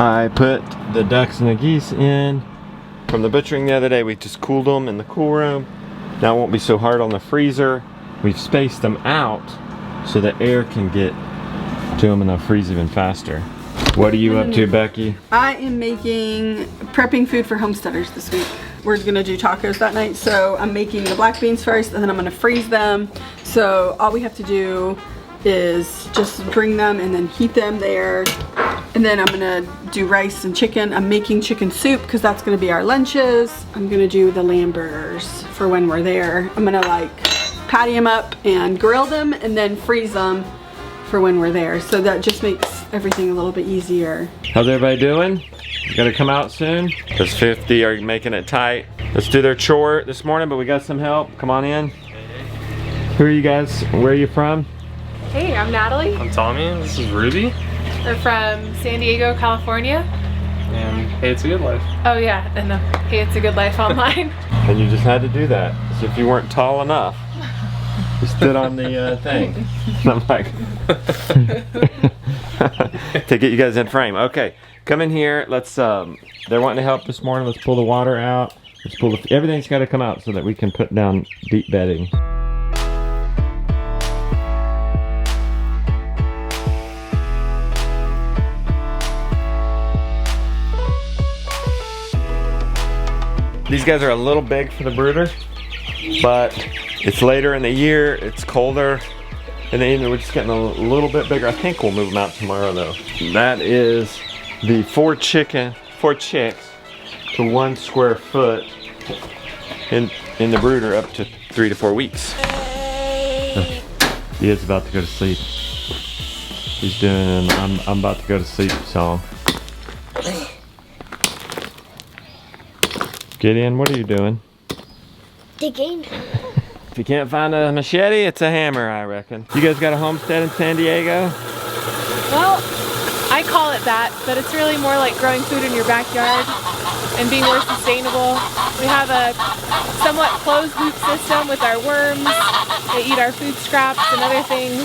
I put the ducks and the geese in from the butchering the other day. We just cooled them in the cool room. Now it won't be so hard on the freezer. We've spaced them out so that air can get to them and they'll freeze even faster. What are you up to, Becky? I am prepping food for homesteaders this week. We're gonna do tacos that night, so I'm making the black beans first and then I'm gonna freeze them. So all we have to do is just bring them and then heat them there. And then I'm gonna do rice and chicken. I'm making chicken soup because that's gonna be our lunches. I'm gonna do the lamb burgers for when we're there. I'm gonna like patty them up and grill them and then freeze them for when we're there. So that just makes everything a little bit easier. How's everybody doing? You gotta come out soon? Because 50 are making it tight. Let's do their chore this morning, but we got some help. Come on in. Who are you guys? Where are you from? Hey, I'm Natalie. I'm Tommy. This is Ruby. We're from San Diego, California. And hey, it's a good life. Oh yeah, and hey, it's a good life online. And you just had to do that. As if you weren't tall enough. You stood on the thing. I'm like, to get you guys in frame. Okay, come in here. Let's. They're wanting to help this morning. Let's pull the water out. Let's pull everything's got to come out so that we can put down deep bedding. These guys are a little big for the brooder, but it's later in the year, it's colder, and then we're just getting a little bit bigger. I think we'll move them out tomorrow though. That is the four chicks to 1 square foot in the brooder up to 3 to 4 weeks. He is about to go to sleep. He's doing I'm about to go to sleep song. Gideon, what are you doing? Digging. If you can't find a machete, it's a hammer, I reckon. You guys got a homestead in San Diego? Well, I call it that, but it's really more like growing food in your backyard and being more sustainable. We have a somewhat closed loop system with our worms. They eat our food scraps and other things.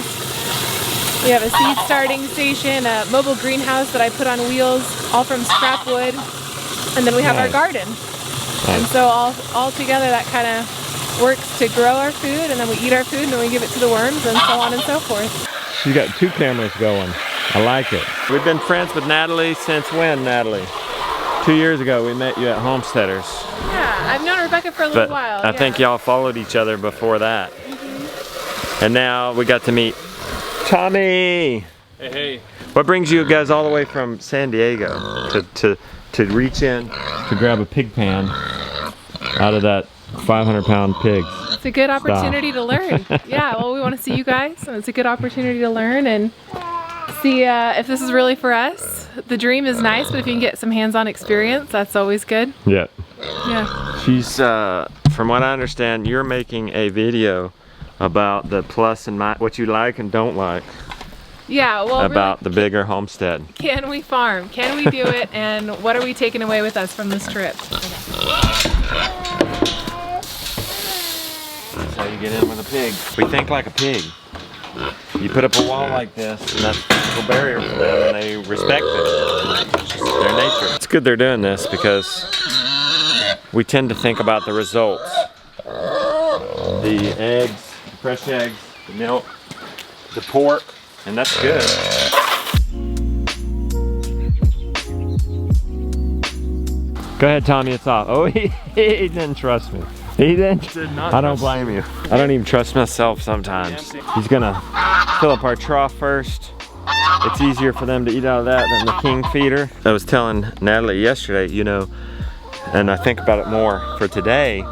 We have a seed starting station, a mobile greenhouse that I put on wheels, all from scrap wood. And then we have our garden. And so all together that kind of works to grow our food, and then we eat our food and then we give it to the worms and so on and so forth. You got 2 cameras going. I like it. We've been friends with Natalie since when, Natalie? 2 years ago we met you at Homesteaders. Yeah, I've known Rebecca for a little while. I think y'all followed each other before that. And now we got to meet Tommy. Hey, hey. What brings you guys all the way from San Diego to reach in to grab a pig pan out of that 500-pound pig? It's a good opportunity to learn. Yeah, well, we want to see you guys, and it's a good opportunity to learn and see if this is really for us. The dream is nice, but if you can get some hands-on experience, that's always good. Yeah. Yeah. She's, from what I understand, you're making a video about the plus and what you like and don't like. Yeah, well, about really, the bigger homestead. Can we farm? Can we do it? And what are we taking away with us from this trip? That's how you get in with a pig. We think like a pig. You put up a wall like this, and that's a physical barrier for them, and they respect it. It's just their nature. It's good they're doing this because we tend to think about the results. The eggs, the fresh eggs, the milk, the pork, and that's good. Go ahead, Tommy, it's off. Oh, he didn't trust me. He didn't? I don't blame you. I don't even trust myself sometimes. He's gonna fill up our trough first. It's easier for them to eat out of that than the king feeder. I was telling Natalie yesterday, you know, and I think about it more for today,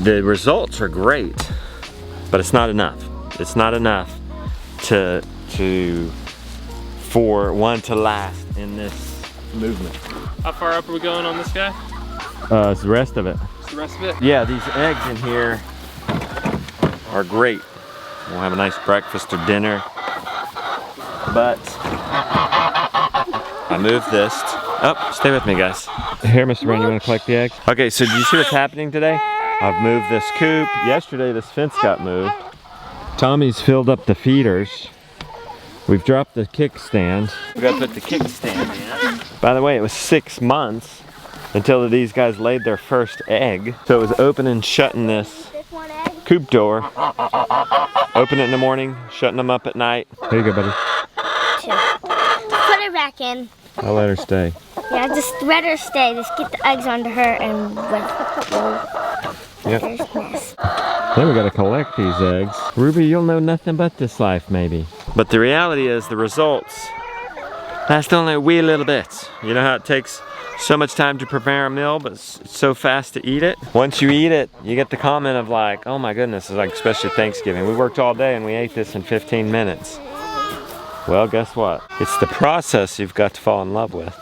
the results are great, but it's not enough. It's not enough for one to last in this movement. How far up are we going on this guy? It's the rest of it. It's the rest of it? Yeah, these eggs in here are great. We'll have a nice breakfast or dinner. But I moved this. Oh, stay with me, guys. Here, Mr. Brown, you want to collect the eggs? Okay, so do you see what's happening today? I've moved this coop. Yesterday, this fence got moved. Tommy's filled up the feeders We've dropped the kickstand. We gotta put the kickstand in. By the way, it was 6 months until these guys laid their first egg. So it was opening and shutting this One egg. coop door. Open it in the morning, shutting them up at night. Here you go, buddy. 2. Put her back in. I'll let her stay. Yeah, just let her stay. Just get the eggs onto her and Yep. there's nest. Then we gotta collect these eggs. Ruby, you'll know nothing but this life, maybe. But the reality is the results last only a wee little bit. You know how it takes so much time to prepare a meal, but it's so fast to eat it? Once you eat it, you get the comment of like, oh my goodness, it's like especially Thanksgiving. We worked all day and we ate this in 15 minutes. Well, guess what? It's the process you've got to fall in love with.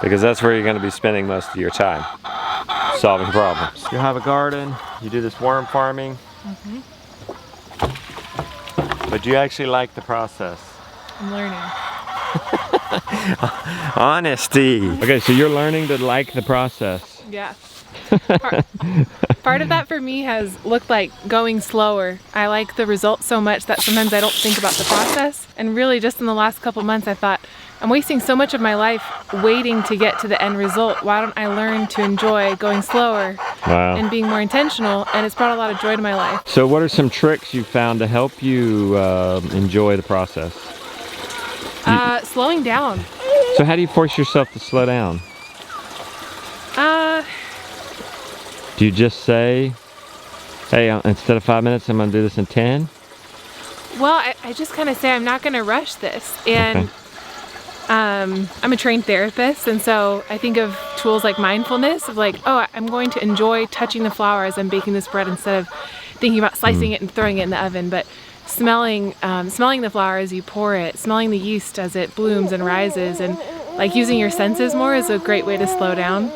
Because that's where you're gonna be spending most of your time. Solving problems. You have a garden, you do this worm farming. But you actually like the process. I'm learning. Honesty. Okay, so you're learning to like the process. Yeah. Part of that for me has looked like going slower. I like the results so much that sometimes I don't think about the process. And really just in the last couple months I thought, I'm wasting so much of my life waiting to get to the end result. Why don't I learn to enjoy going slower and being more intentional? And it's brought a lot of joy to my life. So what are some tricks you found to help you enjoy the process? Slowing down. So how do you force yourself to slow down? Do you just say, hey, instead of 5 minutes, I'm gonna do this in 10? Well, I just kind of say I'm not going to rush this. And I'm a trained therapist, and so I think of tools like mindfulness, of like, oh, I'm going to enjoy touching the flour as I'm baking this bread instead of thinking about slicing it and throwing it in the oven. But smelling the flour as you pour it, smelling the yeast as it blooms and rises, and like using your senses more is a great way to slow down.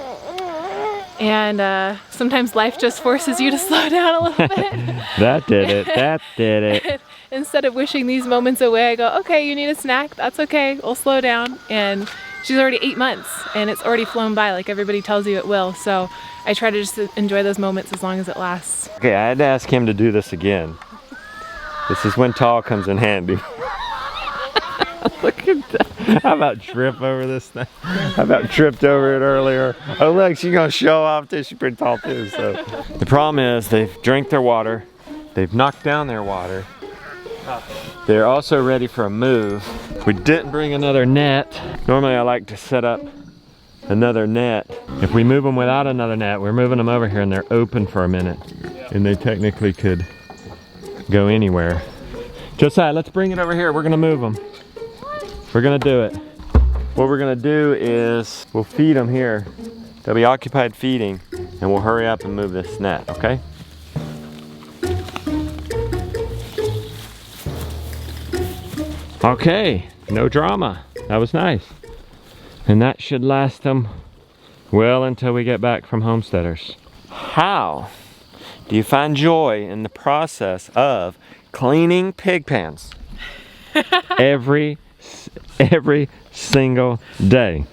And sometimes life just forces you to slow down a little bit. That did it. That did it. Instead of wishing these moments away, I go, okay, you need a snack. That's okay. We'll slow down. And she's already 8 months and it's already flown by like everybody tells you it will. So I try to just enjoy those moments as long as it lasts. Okay, I had to ask him to do this again. This is when tall comes in handy. Look at that. How about trip over this thing? How about tripped over it earlier? Oh look, she's gonna show off too. She's pretty tall too. So the problem is they've drank their water. They've knocked down their water. They're also ready for a move. We didn't bring another net. Normally I like to set up another net. If we move them without another net, we're moving them over here and they're open for a minute. And they technically could go anywhere. Josiah, let's bring it over here. We're gonna move them. We're gonna do it. What we're gonna do is we'll feed them here. They'll be occupied feeding and we'll hurry up and move this net, okay? Okay, no drama. That was nice. And that should last them well until we get back from Homesteaders. How do you find joy in the process of cleaning pig pens? Every single day.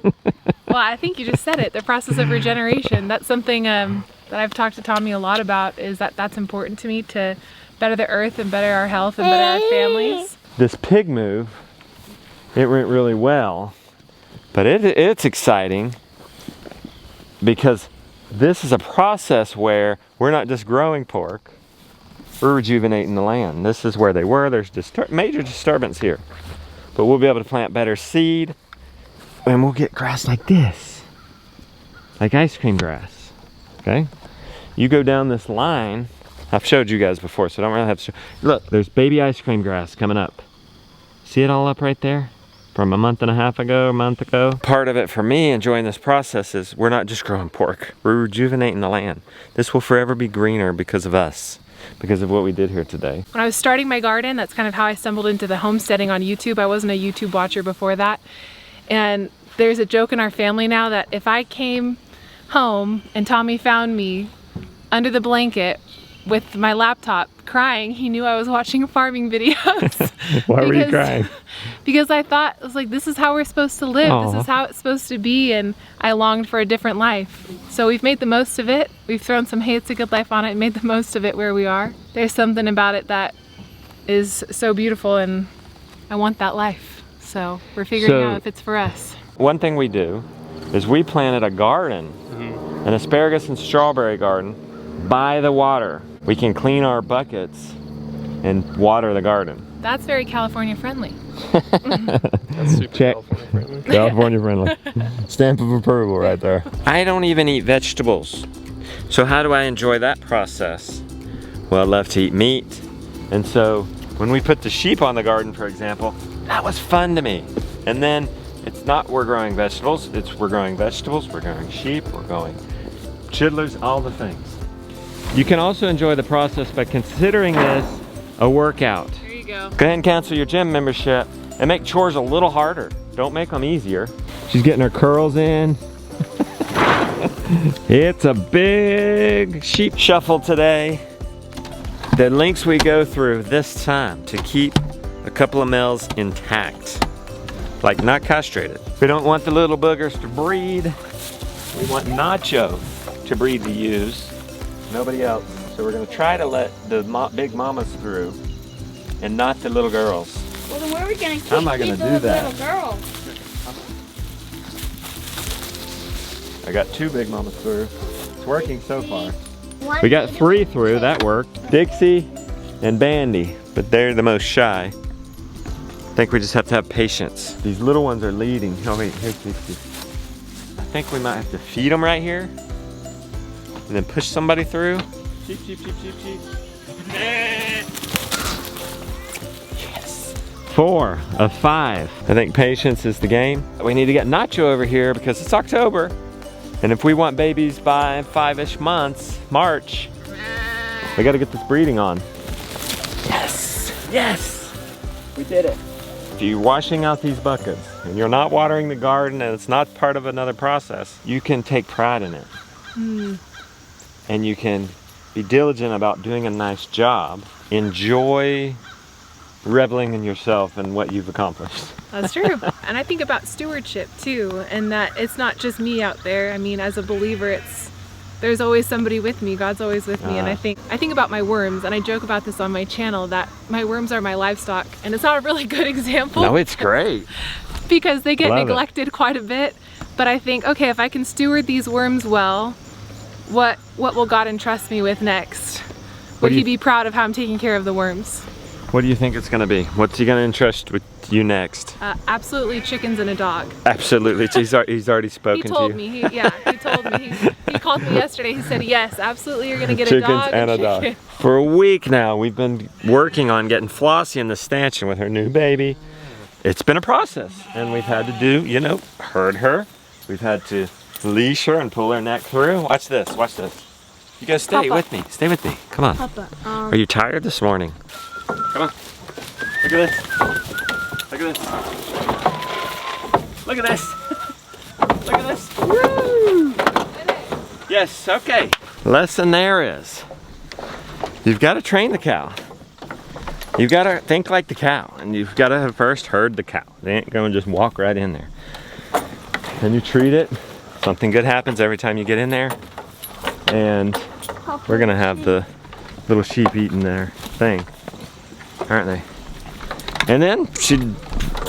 Well, I think you just said it, the process of regeneration. That's something that I've talked to Tommy a lot about, is that that's important to me, to better the earth and better our health and better our families. This pig move, it went really well, but it's exciting because this is a process where we're not just growing pork, we're rejuvenating the land. This is where they were. There's major disturbance here. But we'll be able to plant better seed and we'll get grass like this. Like ice cream grass, okay? You go down this line, I've showed you guys before, so I don't really have to show. Look, there's baby ice cream grass coming up. See it all up right there? From a month ago. Part of it for me enjoying this process is we're not just growing pork, we're rejuvenating the land. This will forever be greener because of us, because of what we did here today. When I was starting my garden, that's kind of how I stumbled into the homesteading on YouTube. I wasn't a YouTube watcher before that. And there's a joke in our family now that if I came home and Tommy found me under the blanket with my laptop crying, he knew I was watching farming videos. Why were you crying? Because I thought, I was like, this is how we're supposed to live. Aww. This is how it's supposed to be, and I longed for a different life. So we've made the most of it. We've thrown some Hey It's a Good Life on it and made the most of it where we are. There's something about it that is so beautiful, and I want that life. So we're figuring out if it's for us. One thing we do is we planted a garden, an asparagus and strawberry garden by the water. We can clean our buckets and water the garden. That's very California friendly. That's super Check. California friendly. California friendly. Stamp of approval right there. I don't even eat vegetables. So how do I enjoy that process? Well, I love to eat meat. And so when we put the sheep on the garden, for example, that was fun to me. And then it's not we're growing vegetables, it's we're growing vegetables, we're growing sheep, we're growing chidlers, all the things. You can also enjoy the process by considering this a workout. There you go. Go ahead and cancel your gym membership and make chores a little harder. Don't make them easier. She's getting her curls in. It's a big sheep shuffle today. The lengths we go through this time to keep a couple of males intact. Like not castrated. We don't want the little boogers to breed. We want Nacho to breed the ewes. Nobody else. So we're gonna try to let the big mamas through and not the little girls. Well, then where are we gonna keep How am I gonna do that? little girls? I got 2 big mamas through. It's working so far. One We got 3 through, that worked. Dixie and Bandy, but they're the most shy. I think we just have to have patience. These little ones are leading. Oh wait, here's Dixie. I think we might have to feed them right here and then push somebody through. Cheep, cheep, cheep, cheep, cheep. Yes. 4 of 5. I think patience is the game. We need to get Nacho over here because it's October. And if we want babies by 5-ish months, March, we gotta get this breeding on. Yes, yes, we did it. If you're washing out these buckets and you're not watering the garden and it's not part of another process, you can take pride in it. And you can be diligent about doing a nice job. Enjoy reveling in yourself and what you've accomplished. That's true. And I think about stewardship too, and that it's not just me out there. I mean, as a believer, there's always somebody with me. God's always with me. And I think about my worms, and I joke about this on my channel, that my worms are my livestock, and it's not a really good example. No, it's great. Because they get Love neglected quite a bit. But I think, okay, if I can steward these worms well, what will God entrust me with next? Would he be proud of how I'm taking care of the worms? What do you think it's gonna be? What's he gonna entrust with you next? Absolutely chickens and a dog. Absolutely. He's already spoken to you. He told me. He told me. He called me yesterday. He said, yes, absolutely, you're gonna get Chickens a dog and a dog. chicken. For a week now, we've been working on getting Flossie in the stanchion with her new baby. It's been a process, and we've had to do, you know, herd her. We've had to leash her and pull her neck through. Watch this, watch this. You guys stay with me. Stay with me. Come on. Papa, Are you tired this morning? Come on. Look at this. Look at this. Look at this. Look at this. Woo! Yes, okay. Lesson there is, you've got to train the cow. You've got to think like the cow, and you've got to first herd the cow. They ain't going to just walk right in there. And you treat it. Something good happens every time you get in there. And we're going to have the little sheep eating their thing, aren't they? And then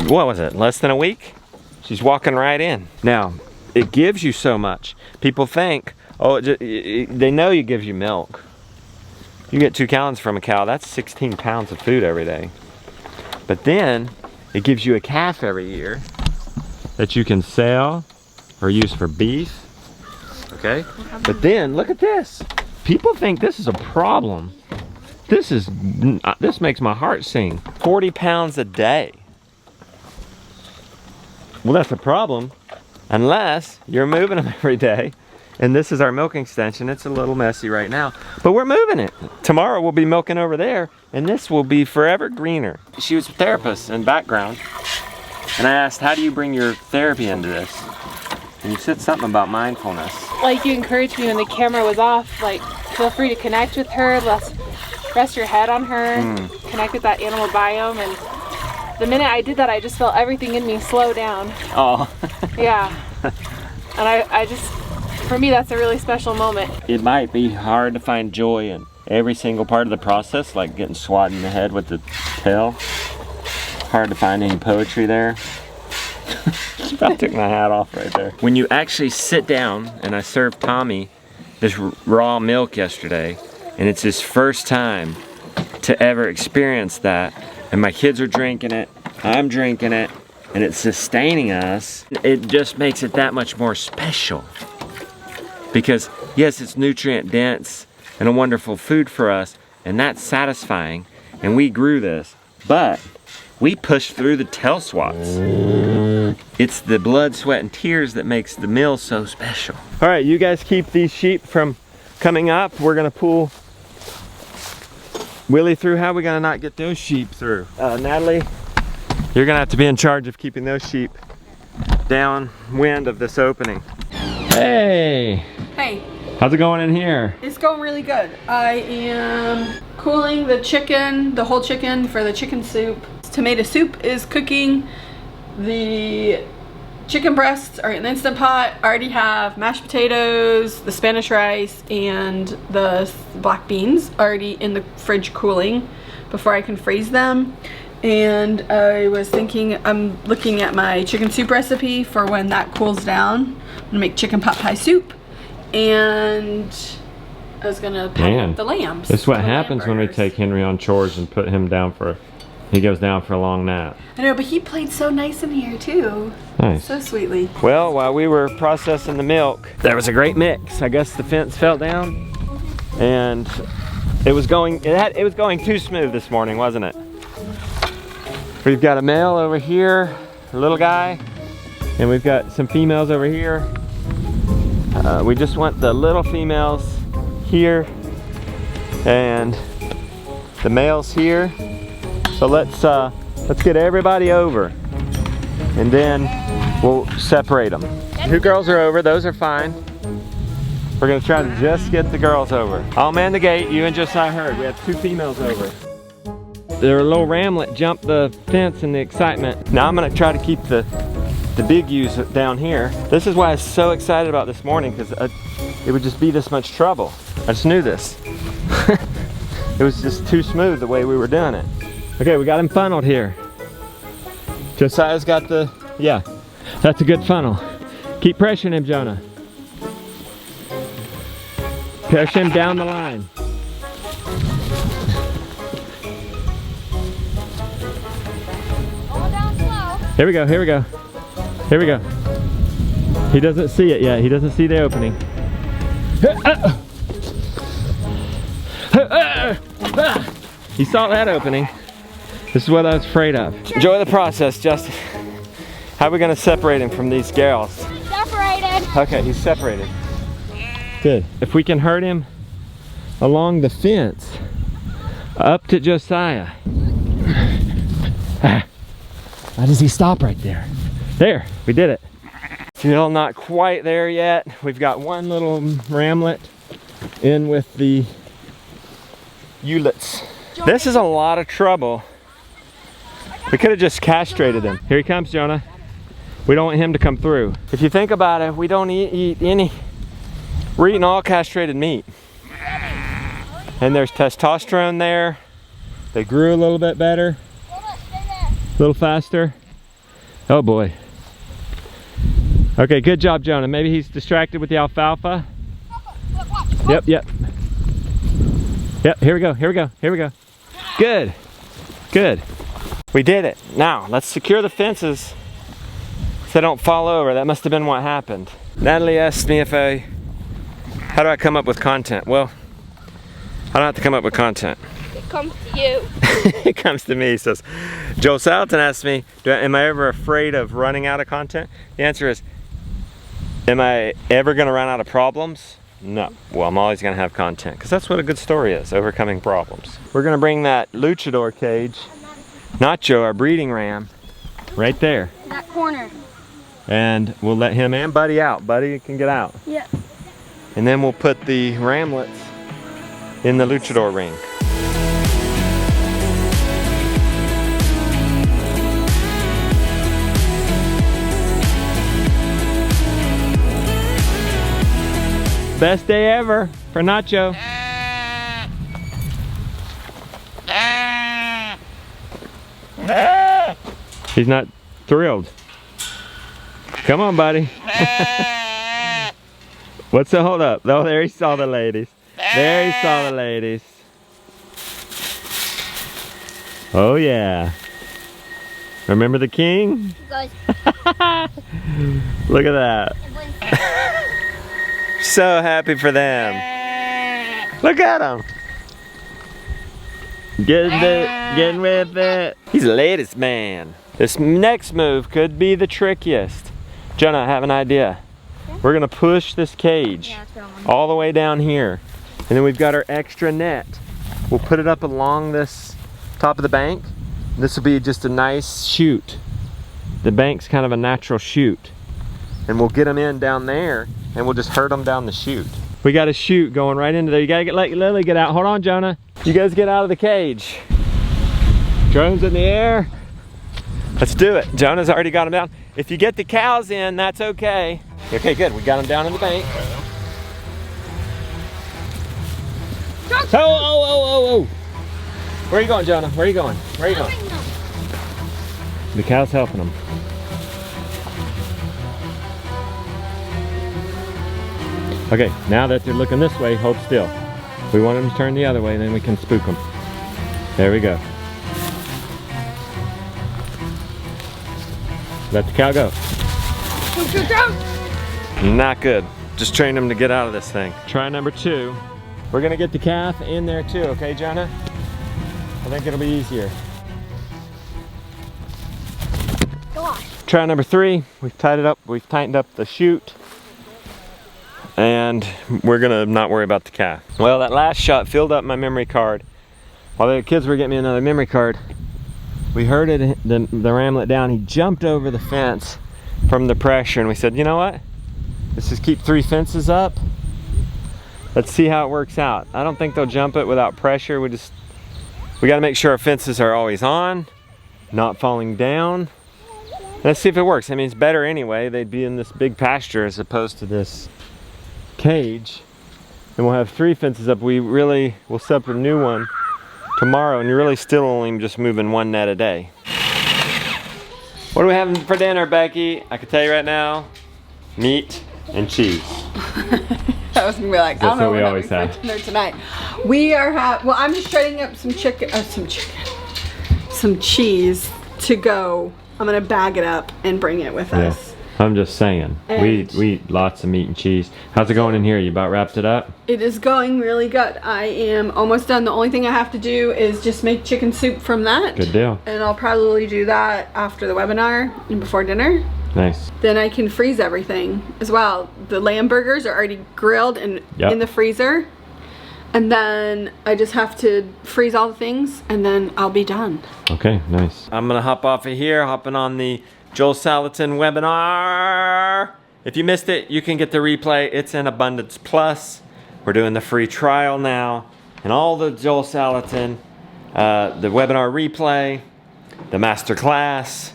what was it, less than a week? She's walking right in. Now, it gives you so much. People think, oh, they know it gives you milk. You get 2 gallons from a cow, that's 16 pounds of food every day. But then, it gives you a calf every year that you can sell or use for beef, okay? But then, look at this. People think this is a problem. This makes my heart sing. 40 pounds a day. Well, that's a problem unless you're moving them every day. And this is our milking extension. It's a little messy right now, but we're moving it. Tomorrow we'll be milking over there, and this will be forever greener. She was a therapist in background, and I asked, how do you bring your therapy into this? And you said something about mindfulness. Like, you encouraged me when the camera was off, like, feel free to connect with her, rest your head on her, connect with that animal biome, and the minute I did that, I just felt everything in me slow down. Oh. Yeah. And I just, for me, that's a really special moment. It might be hard to find joy in every single part of the process, like getting swatted in the head with the tail. hard to find any poetry there. I took my hat off right there. When you actually sit down, and I served Tommy this raw milk yesterday, and it's his first time to ever experience that, and my kids are drinking it, I'm drinking it, and it's sustaining us. It just makes it that much more special. Because yes, it's nutrient dense and a wonderful food for us, and that's satisfying, and we grew this, but we pushed through the tail swats. It's the blood, sweat, and tears that makes the meal so special. All right, you guys keep these sheep from coming up. We're gonna pull Willie through. How are we gonna not get those sheep through? Natalie, you're gonna have to be in charge of keeping those sheep downwind of this opening. Hey! Hey, How's it going in here? it's going really good. I am cooling the chicken, the whole chicken, for the chicken soup. Tomato soup is cooking. The chicken breasts are in the Instant Pot. I already have mashed potatoes, the Spanish rice, and the black beans already in the fridge cooling before I can freeze them. And I was thinking, I'm looking at my chicken soup recipe for when that cools down. I'm gonna make chicken pot pie soup, and I was gonna pack up the lambs. This is what happens when we take Henry on chores and put him down for, he goes down for a long nap. I know, but he played so nice in here too. Nice. So sweetly. Well, while we were processing the milk, there was a great mix. I guess the fence fell down, and it was going too smooth this morning, wasn't it? We've got a male over here, a little guy, and we've got some females over here. We just want the little females here and the males here. So let's get everybody over, and then we'll separate them. 2 girls are over, those are fine. We're gonna try to just get the girls over. I'll man the gate, you and Josiah heard. We have 2 females over. Their little ramlet jumped the fence in the excitement. Now I'm gonna try to keep the big ewes down here. This is why I was so excited about this morning, because it would just be this much trouble. I just knew this. It was just too smooth the way we were doing it. Okay, we got him funneled here. Josiah's got the, yeah, that's a good funnel. Keep pressuring him, Jonah. Pressure him down the line. Here we go, here we go. Here we go. He doesn't see it yet. He doesn't see the opening. He saw that opening. This is what I was afraid of. Enjoy the process, Justin. How are we gonna separate him from these gals? Separated. Okay, he's separated. Good. If we can herd him along the fence up to Josiah. Why does he stop right there? There, we did it. Still not quite there yet. We've got one little ramlet in with the ewelets. This is a lot of trouble. We could have just castrated him. Here he comes, Jonah. We don't want him to come through. If you think about it, we don't eat any, we're eating all castrated meat. And there's testosterone there. They grew a little bit better. A little faster. Oh boy. Okay, good job, Jonah. Maybe he's distracted with the alfalfa. Yep. Yep, here we go, here we go, here we go. Good, good. We did it. Now, let's secure the fences so they don't fall over. That must have been what happened. Natalie asked me how do I come up with content? Well, I don't have to come up with content. It comes to you. It comes to me. He says, Joel Salatin asked me, am I ever afraid of running out of content? The answer is, am I ever gonna run out of problems? No. Well, I'm always gonna have content, because that's what a good story is, overcoming problems. We're gonna bring that luchador cage, Nacho, our breeding ram, right there. That corner. And we'll let him and Buddy out. Buddy can get out. Yeah. And then we'll put the ramlets in the luchador ring. Best day ever for Nacho. He's not thrilled. Come on, buddy. What's the hold up? Oh, there he saw the ladies. There he saw the ladies. Oh yeah. Remember the king? Look at that. So happy for them. Look at him. Getting with it. He's the latest man. This next move could be the trickiest. Jonah, I have an idea. We're gonna push this cage all the way down here. And then we've got our extra net. We'll put it up along this top of the bank. This will be just a nice chute. The bank's kind of a natural chute. And we'll get them in down there and we'll just herd them down the chute. We got a chute going right into there. You gotta let Lily get out. Hold on, Jonah. You guys get out of the cage. Drones in the air. Let's do it. Jonah's already got them down. If you get the cows in, that's okay. Okay, good. We got them down in the bank. Oh. Where are you going, Jonah? Where are you going? Where are you going? The cow's helping them. Okay, now that they're looking this way, hold still. We want them to turn the other way, and then we can spook them. There we go. Let the cow go. Not good. Just train them to get out of this thing. Try number 2. We're gonna get the calf in there too, okay, Jonah? I think it'll be easier. Try number 3. We've tied it up. We've tightened up the chute. And we're gonna not worry about the calf. Well, that last shot filled up my memory card. While the kids were getting me another memory card, we herded the ramlet down. He jumped over the fence from the pressure, and we said, you know what? Let's just keep 3 fences up. Let's see how it works out. I don't think they'll jump it without pressure. We gotta make sure our fences are always on, not falling down. Let's see if it works. I mean, it's better anyway. They'd be in this big pasture as opposed to this cage. And we'll have 3 fences up. We'll set up a new one tomorrow, and you're really still only just moving 1 net a day. What are we having for dinner, Becky? I can tell you right now, meat and cheese. I was gonna be like, I don't know what we always have for dinner tonight. We are well, I'm just shredding up some cheese to go. I'm gonna bag it up and bring it with us. I'm just saying, we eat lots of meat and cheese. How's it going in here? You about wrapped it up? It is going really good. I am almost done. The only thing I have to do is just make chicken soup from that. Good deal. And I'll probably do that after the webinar and before dinner. Nice. Then I can freeze everything as well. The lamb burgers are already grilled and in the freezer. And then I just have to freeze all the things and then I'll be done. Okay, nice. I'm gonna hop off of here, hopping on the Joel Salatin webinar. If you missed it, you can get the replay. It's in Abundance Plus. We're doing the free trial now. And all the Joel Salatin, the webinar replay, the master class,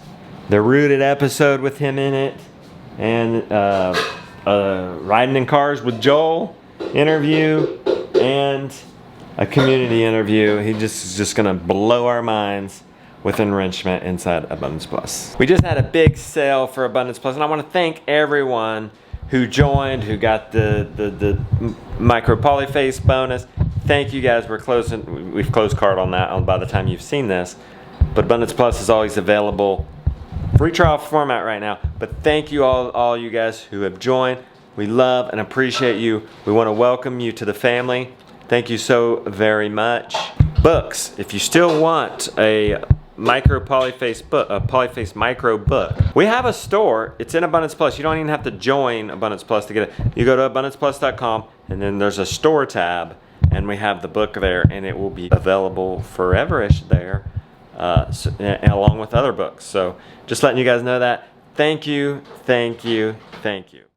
the Rooted episode with him in it, and Riding in Cars with Joel interview, and a community interview. He is just gonna blow our minds with enrichment inside Abundance Plus. We just had a big sale for Abundance Plus, and I want to thank everyone who joined, who got the micro polyface bonus. Thank you guys. We've closed card on that by the time you've seen this. But Abundance Plus is always available, free trial format right now. But thank you all you guys who have joined. We love and appreciate you. We want to welcome you to the family. Thank you so very much. Books, if you still want a micro polyface book, a polyface micro book, we have a store. It's in Abundance Plus. You don't even have to join Abundance Plus to get it. You go to abundanceplus.com, and then there's a store tab, and we have the book there, and it will be available forever-ish there, along with other books. So just letting you guys know that. Thank you, thank you, thank you.